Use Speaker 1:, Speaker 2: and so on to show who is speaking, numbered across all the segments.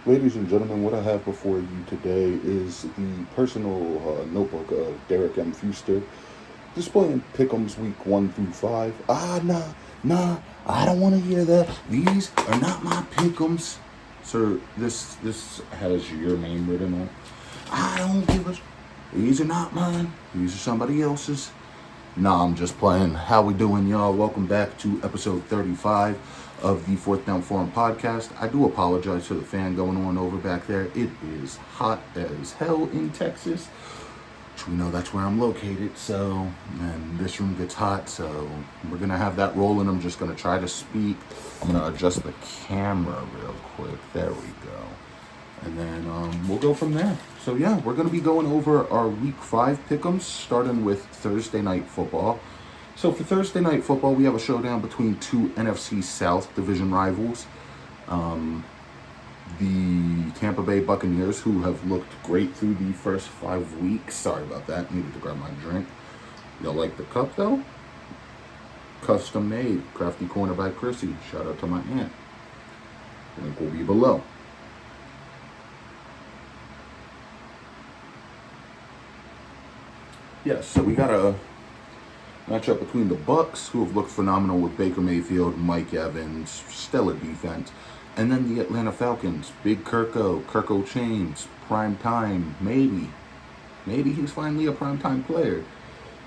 Speaker 1: Ladies and gentlemen, what I have before you today is the personal notebook of Dereck M. Fuster, displaying Pickems week 1 through 5. Nah, I don't want to hear that. These are not my Pickems. Sir, this has your name written on it. I don't give a... These are not mine. These are somebody else's. Nah, I'm just playing. How we doing, y'all? Welcome back to episode 35 of the Fourth Down Forum podcast. I do apologize for the fan going on over back there. It is hot as hell in Texas, which we know that's where I'm located. So, and this room gets hot, so we're gonna have that rolling. I'm just gonna try to speak. I'm gonna adjust the camera real quick. There we go. And then we'll go from there. So yeah, we're going to be going over our Week 5 pick'ems, starting with Thursday Night Football. So for Thursday Night Football, we have a showdown between two NFC South division rivals. The Tampa Bay Buccaneers, who have looked great through the first 5 weeks. Sorry about that. Needed to grab my drink. Y'all like the cup, though? Custom made. Crafty Corner by Chrissy. Shout out to my aunt. Link will be below. Yes, so we got a matchup between the Bucks, who have looked phenomenal with Baker Mayfield, Mike Evans, stellar defense, and then the Atlanta Falcons, Big Kirko Chains, prime time, maybe he's finally a prime time player.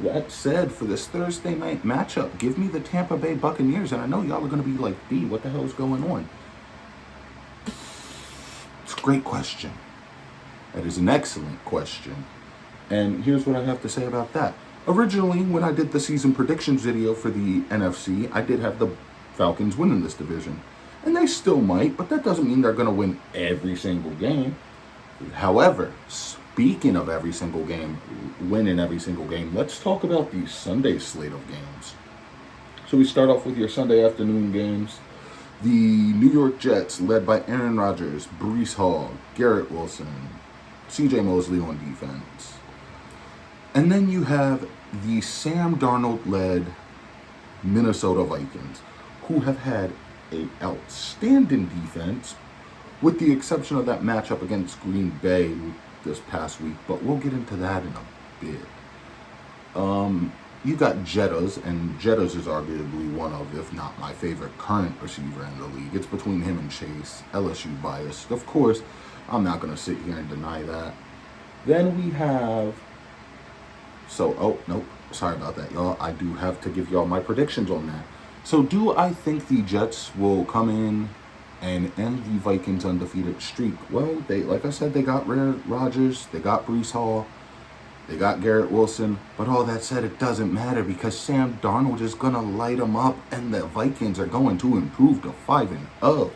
Speaker 1: That said, for this Thursday night matchup, give me the Tampa Bay Buccaneers, and I know y'all are going to be like, B, what the hell is going on? It's a great question. That is an excellent question. And here's what I have to say about that. Originally, when I did the season predictions video for the NFC, I did have the Falcons winning this division. And they still might, but that doesn't mean they're going to win every single game. However, speaking of every single game, winning every single game, let's talk about the Sunday slate of games. So we start off with your Sunday afternoon games. The New York Jets, led by Aaron Rodgers, Breece Hall, Garrett Wilson, CJ Mosley on defense. And then you have the Sam Darnold-led Minnesota Vikings, who have had an outstanding defense, with the exception of that matchup against Green Bay this past week. But we'll get into that in a bit. You got Jettas, and Jettas is arguably one of, if not my favorite, current receiver in the league. It's between him and Chase. LSU biased. Of course, I'm not going to sit here and deny that. Then we have... nope. Sorry about that, y'all. I do have to give y'all my predictions on that. So do I think the Jets will come in and end the Vikings' undefeated streak? Well, like I said, they got Rodgers, they got Breece Hall, they got Garrett Wilson. But all that said, it doesn't matter because Sam Darnold is going to light them up and the Vikings are going to improve to 5-0.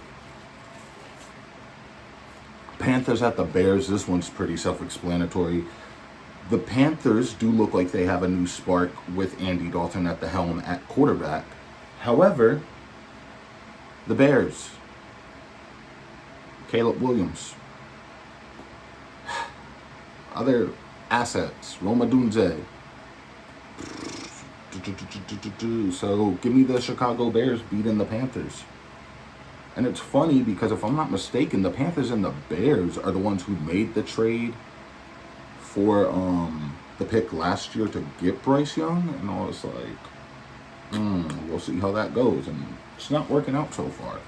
Speaker 1: Panthers at the Bears. This one's pretty self-explanatory. The Panthers do look like they have a new spark with Andy Dalton at the helm at quarterback. However, the Bears, Caleb Williams, other assets, Roma Dunze. So give me the Chicago Bears beating the Panthers. And it's funny because if I'm not mistaken, the Panthers and the Bears are the ones who made the trade for the pick last year to get Bryce Young, and I was like, we'll see how that goes, and it's not working out so far.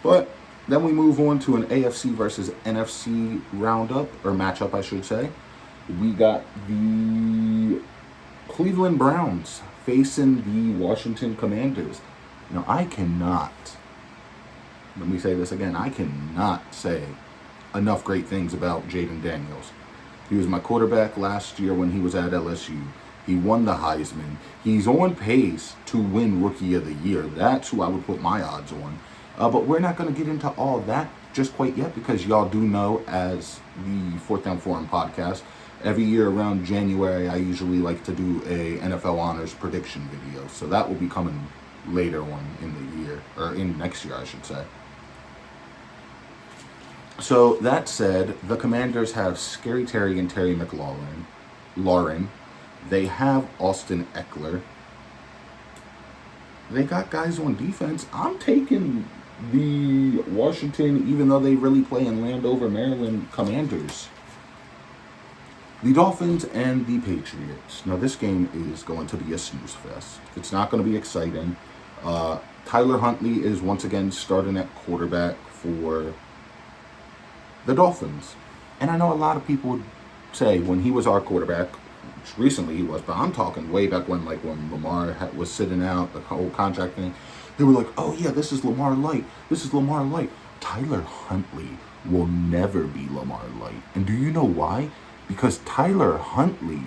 Speaker 1: But then we move on to an AFC versus NFC roundup, or matchup, I should say. We got the Cleveland Browns facing the Washington Commanders. Now, let me say this again, I cannot say enough great things about Jaden Daniels. He was my quarterback last year when he was at LSU. He won the Heisman. He's on pace to win Rookie of the Year. That's who I would put my odds on. But we're not going to get into all that just quite yet because y'all do know, as the Fourth Down Forum podcast, every year around January I usually like to do a NFL Honors prediction video. So that will be coming later on in the year, or in next year I should say. So that said, the Commanders have Scary Terry and Terry McLaurin. They have Austin Eckler. They got guys on defense. I'm taking the Washington, even though they really play in Landover, Maryland, Commanders. The Dolphins and the Patriots. Now, this game is going to be a snooze fest. It's not going to be exciting. Tyler Huntley is once again starting at quarterback for the Dolphins. And I know a lot of people would say when he was our quarterback, which recently he was, but I'm talking way back when, like when Lamar was sitting out, the whole contract thing, they were like, oh yeah, this is Lamar Light. This is Lamar Light. Tyler Huntley will never be Lamar Light. And do you know why? Because Tyler Huntley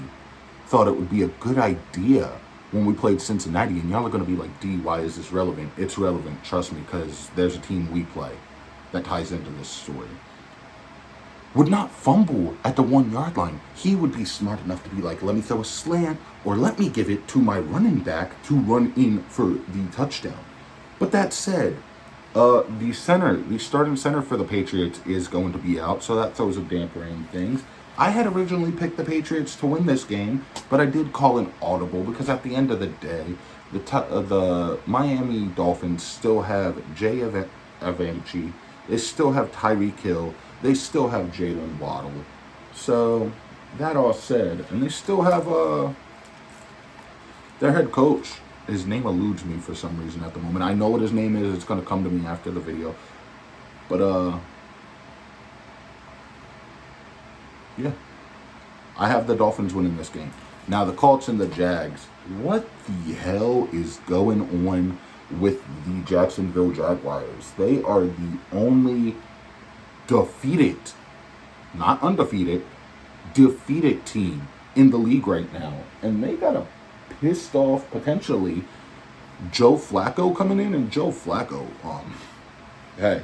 Speaker 1: thought it would be a good idea when we played Cincinnati, and y'all are going to be like, D, why is this relevant? It's relevant, trust me, because there's a team we play that ties into this story. Would not fumble at the 1 yard line. He would be smart enough to be like, let me throw a slant, or let me give it to my running back to run in for the touchdown. But that said, the starting center for the Patriots is going to be out, so that throws a damper in things. I had originally picked the Patriots to win this game, but I did call an audible because at the end of the day, the Miami Dolphins still have Jay Avanci, they still have Tyreek Hill, they still have Jalen Waddle. So, that all said, and they still have their head coach. His name eludes me for some reason at the moment. I know what his name is. It's going to come to me after the video. But, yeah. I have the Dolphins winning this game. Now, the Colts and the Jags. What the hell is going on with the Jacksonville Jaguars? They are the only defeated, not undefeated, defeated team in the league right now. And they got a pissed off, potentially, Joe Flacco coming in. And Joe Flacco, hey,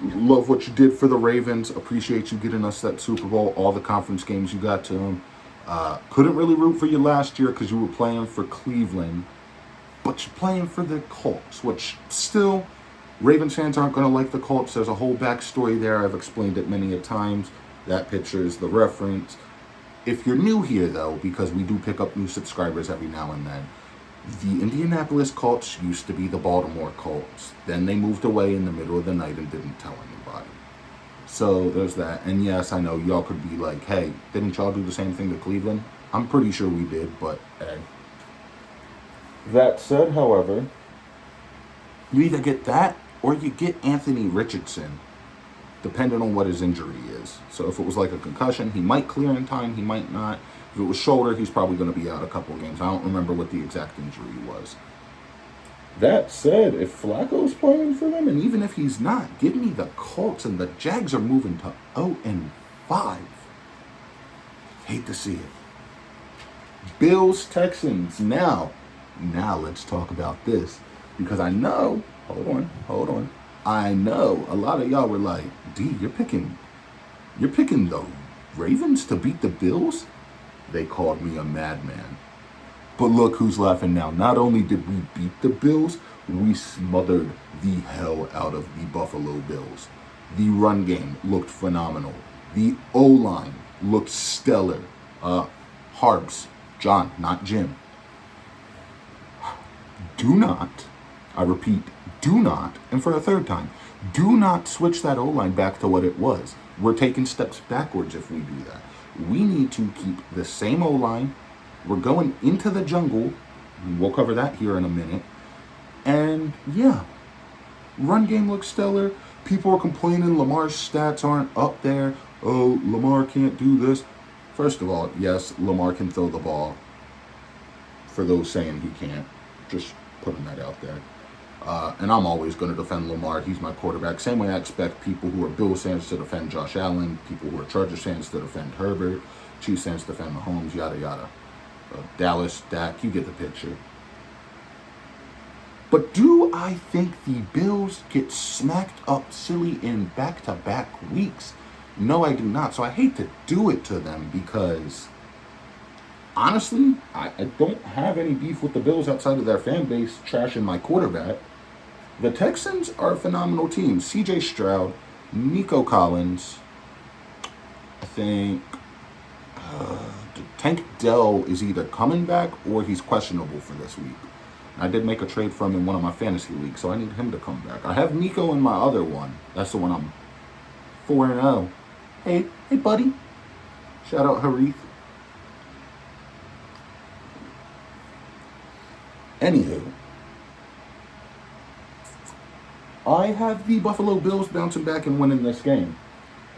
Speaker 1: love what you did for the Ravens. Appreciate you getting us that Super Bowl, all the conference games you got to them. Couldn't really root for you last year because you were playing for Cleveland, but you're playing for the Colts, which still, Ravens fans aren't going to like the Colts. There's a whole backstory there. I've explained it many a times. That picture is the reference. If you're new here, though, because we do pick up new subscribers every now and then, the Indianapolis Colts used to be the Baltimore Colts. Then they moved away in the middle of the night and didn't tell anybody. So there's that. And yes, I know y'all could be like, hey, didn't y'all do the same thing to Cleveland? I'm pretty sure we did, but hey. That said, however, you either get that or you get Anthony Richardson, depending on what his injury is. So if it was like a concussion, he might clear in time, he might not. If it was shoulder, he's probably going to be out a couple of games. I don't remember what the exact injury was. That said, if Flacco's playing for them, and even if he's not, give me the Colts, and the Jags are moving to 0-5. Hate to see it. Bills, Texans. Now let's talk about this. Because I know, hold on. I know a lot of y'all were like, D, you're picking the Ravens to beat the Bills? They called me a madman. But look who's laughing now. Not only did we beat the Bills, we smothered the hell out of the Buffalo Bills. The run game looked phenomenal. The O-line looked stellar. Harbs, John, not Jim. Do not, I repeat, do not, and for a third time, do not switch that O-line back to what it was. We're taking steps backwards if we do that. We need to keep the same O-line. We're going into the jungle. We'll cover that here in a minute. And yeah, run game looks stellar. People are complaining Lamar's stats aren't up there. Oh, Lamar can't do this. First of all, yes, Lamar can throw the ball. For those saying he can't, just putting that out there. And I'm always going to defend Lamar. He's my quarterback. Same way I expect people who are Bills fans to defend Josh Allen, people who are Chargers fans to defend Herbert, Chiefs fans to defend Mahomes, yada, yada. Dallas, Dak, you get the picture. But do I think the Bills get smacked up silly in back-to-back weeks? No, I do not. So I hate to do it to them because, honestly, I don't have any beef with the Bills outside of their fan base trashing my quarterback. The Texans are a phenomenal team. C.J. Stroud, Nico Collins, I think Tank Dell is either coming back or he's questionable for this week. I did make a trade for him in one of my fantasy leagues, so I need him to come back. I have Nico in my other one. That's the one I'm 4-0. Hey, buddy. Shout out Harith. Anywho, I have the Buffalo Bills bouncing back and winning this game.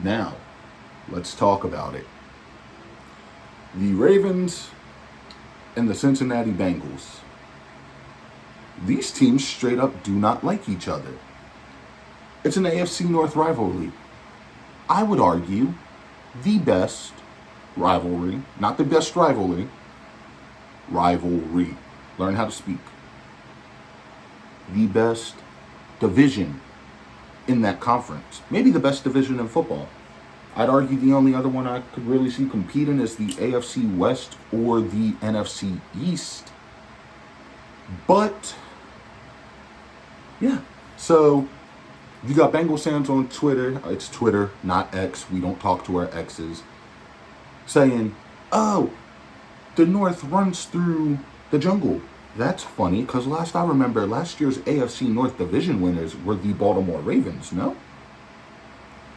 Speaker 1: Now, let's talk about it. The Ravens and the Cincinnati Bengals. These teams straight up do not like each other. It's an AFC North rivalry. I would argue the best rivalry, not the best rivalry, rivalry. Learn how to speak. The best division in that conference. Maybe the best division in football. I'd argue the only other one I could really see competing is the AFC West or the NFC East. But, yeah. So, you got Bengals fans on Twitter. It's Twitter, not X. We don't talk to our exes. Saying, oh, the North runs through the jungle. That's funny, because last I remember, last year's AFC North Division winners were the Baltimore Ravens, no?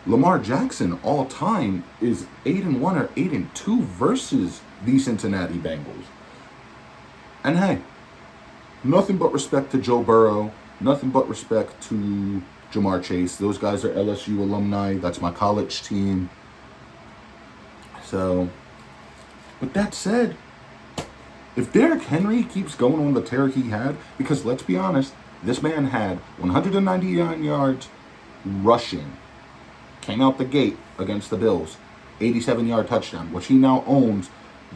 Speaker 1: Lamar Jackson, all time, is 8-1 or 8-2 versus the Cincinnati Bengals. And hey, nothing but respect to Joe Burrow, nothing but respect to Jamar Chase. Those guys are LSU alumni. That's my college team. So, with that said, if Derrick Henry keeps going on the tear he had, because let's be honest, this man had 199 yards rushing. Came out the gate against the Bills. 87-yard touchdown, which he now owns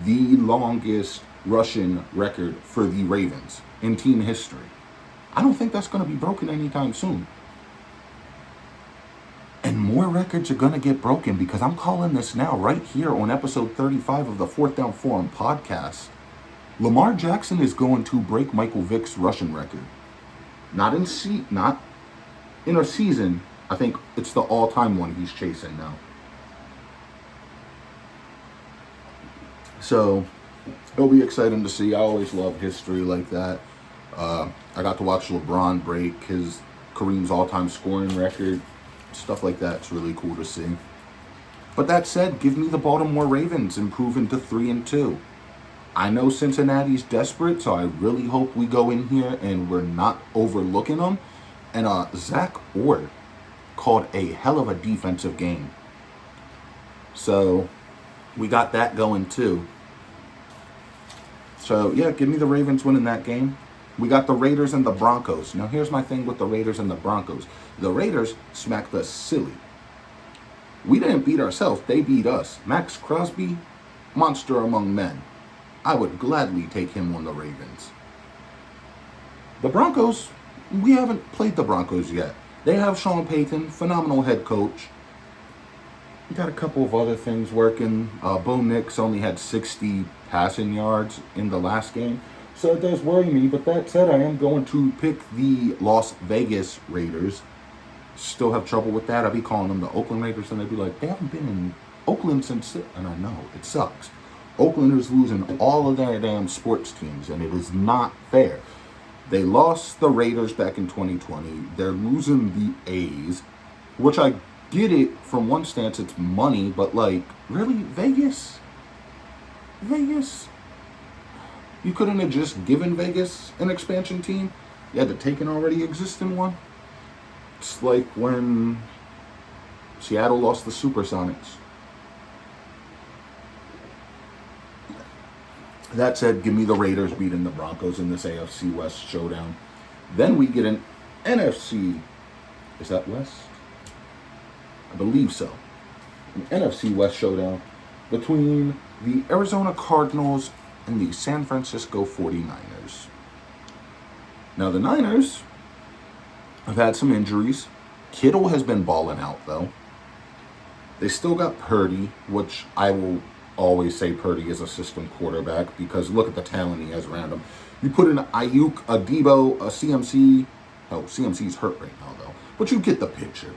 Speaker 1: the longest rushing record for the Ravens in team history. I don't think that's going to be broken anytime soon. And more records are going to get broken because I'm calling this now right here on episode 35 of the Fourth Down Forum podcast. Lamar Jackson is going to break Michael Vick's rushing record. Not in a season. I think it's the all-time one he's chasing now. So, it'll be exciting to see. I always love history like that. I got to watch LeBron break Kareem's all-time scoring record. Stuff like that's really cool to see. But that said, give me the Baltimore Ravens improving to 3-2. I know Cincinnati's desperate, so I really hope we go in here and we're not overlooking them. And Zach Orr called a hell of a defensive game. So we got that going too. So yeah, give me the Ravens winning that game. We got the Raiders and the Broncos. Now here's my thing with the Raiders and the Broncos. The Raiders smacked us silly. We didn't beat ourselves, they beat us. Max Crosby, monster among men. I would gladly take him on the Ravens. The Broncos, we haven't played the Broncos yet. They have Sean Payton, phenomenal head coach. We got a couple of other things working. Bo Nix only had 60 passing yards in the last game. So it does worry me. But that said, I am going to pick the Las Vegas Raiders. Still have trouble with that. I'd be calling them the Oakland Raiders, and they'd be like, they haven't been in Oakland since... And I know, it sucks. Oakland is losing all of their damn sports teams, and it is not fair. They lost the Raiders back in 2020. They're losing the A's, which I get it from one stance, it's money, but like, really, Vegas? Vegas? You couldn't have just given Vegas an expansion team? You had to take an already existing one? It's like when Seattle lost the Supersonics. That said, give me the Raiders beating the Broncos in this AFC West showdown. Then we get an NFC, is that West? I believe so. An NFC West showdown between the Arizona Cardinals and the San Francisco 49ers. Now the Niners have had some injuries. Kittle has been balling out though. They still got Purdy, which I will always say Purdy is a system quarterback because look at the talent he has around him. You put in Ayuk, a Debo, a CMC. Oh, CMC's hurt right now though. But you get the picture.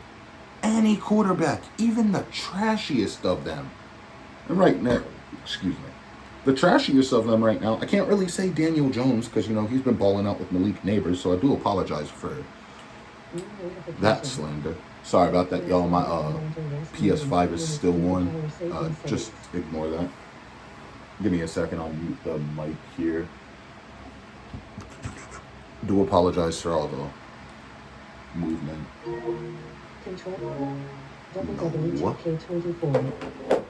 Speaker 1: Any quarterback, even the trashiest of them. And right now, The trashiest of them right now, I can't really say Daniel Jones because, he's been balling out with Malik Neighbors, so I do apologize for that slander. Sorry about that, y'all. My PS5 is still on. Just ignore that. Give me a second. I'll mute the mic here. Do apologize for all the movement.
Speaker 2: Control WW2K24.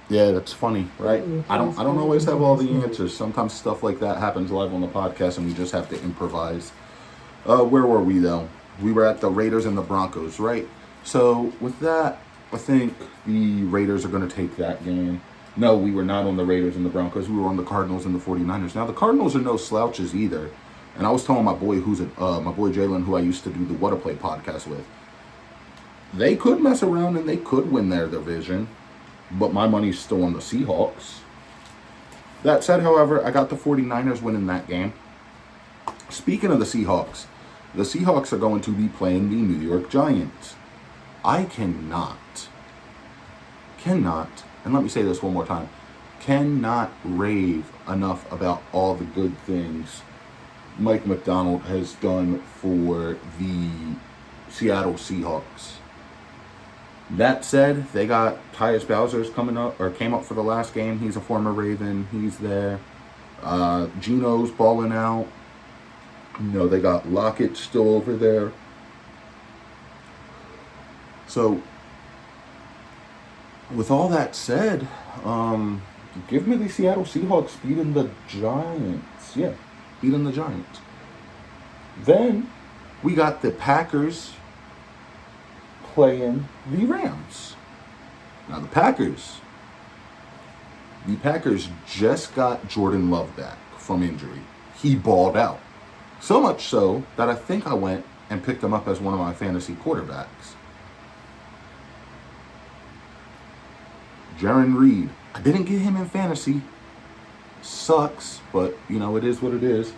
Speaker 1: Yeah, that's funny, right? I don't always have all the answers. Sometimes stuff like that happens live on the podcast and we just have to improvise. Where were we though? We were at the Raiders and the Broncos, right? So with that, I think the Raiders are going to take that game. No, we were not on the Raiders and the Broncos. We were on the Cardinals and the 49ers. Now the Cardinals are no slouches either. And I was telling my boy my boy Jalen, who I used to do the What a Play podcast with, they could mess around and they could win their division. But my money's still on the Seahawks. That said, however, I got the 49ers winning that game. Speaking of the Seahawks are going to be playing the New York Giants. I cannot, and let me say this one more time, cannot rave enough about all the good things Mike McDonald has done for the Seattle Seahawks. That said, they got Tyus Bowser's came up for the last game. He's a former Raven. He's there. Geno's balling out. They got Lockett still over there. So, with all that said, give me the Seattle Seahawks beating the Giants. Yeah, beating the Giants. Then, we got the Packers playing the Rams. Now the Packers just got Jordan Love back from injury. He balled out. So much so that I think I went and picked him up as one of my fantasy quarterbacks. Jaron Reed. I didn't get him in fantasy. Sucks, but it is what it is.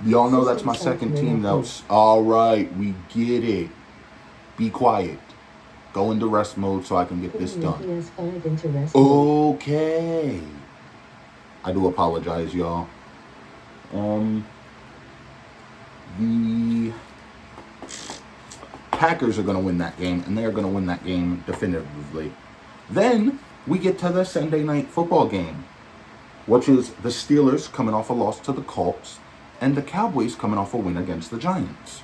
Speaker 1: Y'all know that's my second team. All right, we get it. Be quiet. Go into rest mode so I can get this done. Okay. I do apologize, y'all. The Packers are going to win that game, and they're going to win that game definitively. Then we get to the Sunday night football game, which is the Steelers coming off a loss to the Colts, and the Cowboys coming off a win against the Giants.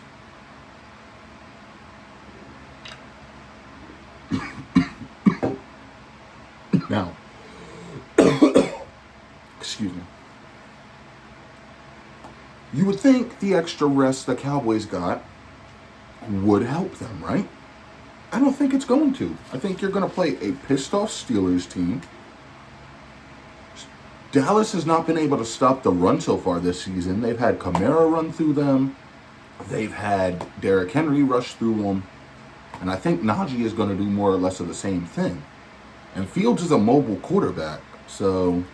Speaker 1: Now, excuse me. You would think the extra rest the Cowboys got would help them, right? I don't think it's going to. I think you're going to play a pissed off Steelers team. Dallas has not been able to stop the run so far this season. They've had Kamara run through them. They've had Derrick Henry rush through them. And I think Najee is going to do more or less of the same thing. And Fields is a mobile quarterback. So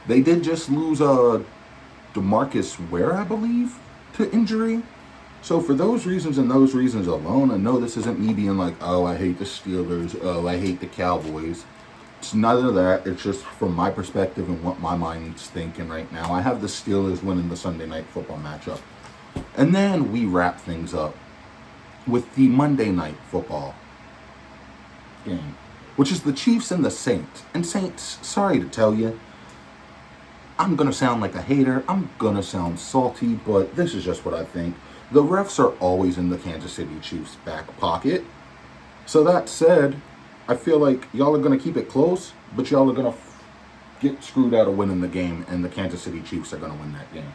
Speaker 1: they did just lose DeMarcus Ware, I believe, to injury. So for those reasons and those reasons alone, I know this isn't me being like, oh, I hate the Steelers. Oh, I hate the Cowboys. It's none of that. It's just from my perspective and what my mind's thinking right now. I have the Steelers winning the Sunday night football matchup. And then we wrap things up with the Monday night football game, which is the Chiefs and the Saints. And Saints, sorry to tell you, I'm going to sound like a hater. I'm going to sound salty, but this is just what I think. The refs are always in the Kansas City Chiefs' back pocket. So that said, I feel like y'all are going to keep it close, but y'all are going to get screwed out of winning the game, and the Kansas City Chiefs are going to win that game.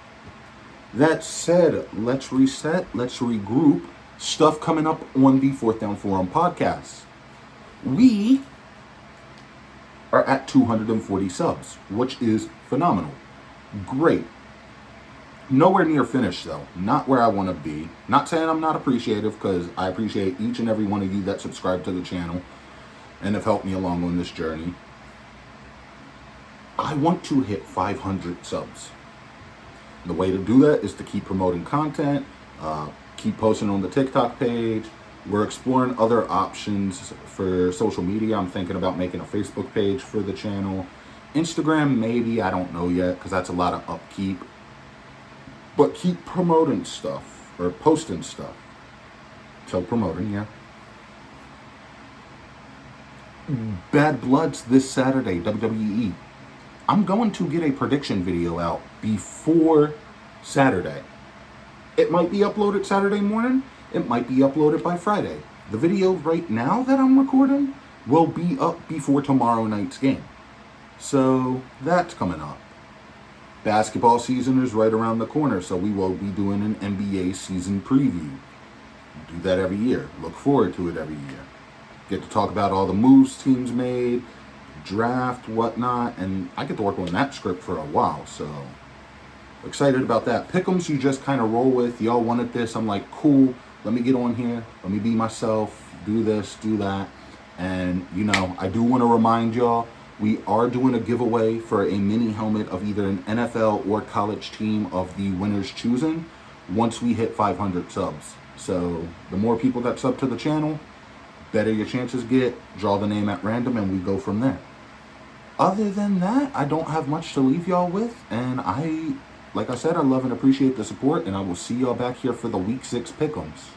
Speaker 1: That said, let's reset, let's regroup. Stuff coming up on the Fourth Down Forum podcast. We are at 240 subs, which is phenomenal. Great. Nowhere near finished, though. Not where I want to be. Not saying I'm not appreciative, because I appreciate each and every one of you that subscribe to the channel and have helped me along on this journey. I want to hit 500 subs. The way to do that is to keep promoting content, keep posting on the TikTok page, We're exploring other options for social media. I'm thinking about making a Facebook page for the channel. Instagram, maybe. I don't know yet because that's a lot of upkeep. But keep promoting stuff or posting stuff. So promoting, yeah. Bad Bloods this Saturday, WWE. I'm going to get a prediction video out before Saturday. It might be uploaded Saturday morning. It might be uploaded by Friday. The video right now that I'm recording will be up before tomorrow night's game. So that's coming up. Basketball season is right around the corner, so we will be doing an NBA season preview. Do that every year. Look forward to it every year. Get to talk about all the moves teams made, draft, whatnot, and I get to work on that script for a while, so excited about that. Pickems you just kind of roll with. Y'all wanted this. I'm like, cool, let me get on here. Let me be myself. Do this, do that. And, you know, I do want to remind y'all, we are doing a giveaway for a mini helmet of either an NFL or college team of the winner's choosing once we hit 500 subs. So the more people that sub to the channel, better your chances get. Draw the name at random and we go from there. Other than that, I don't have much to leave y'all with. And like I said, I love and appreciate the support. And I will see y'all back here for the Week 6 Pickems.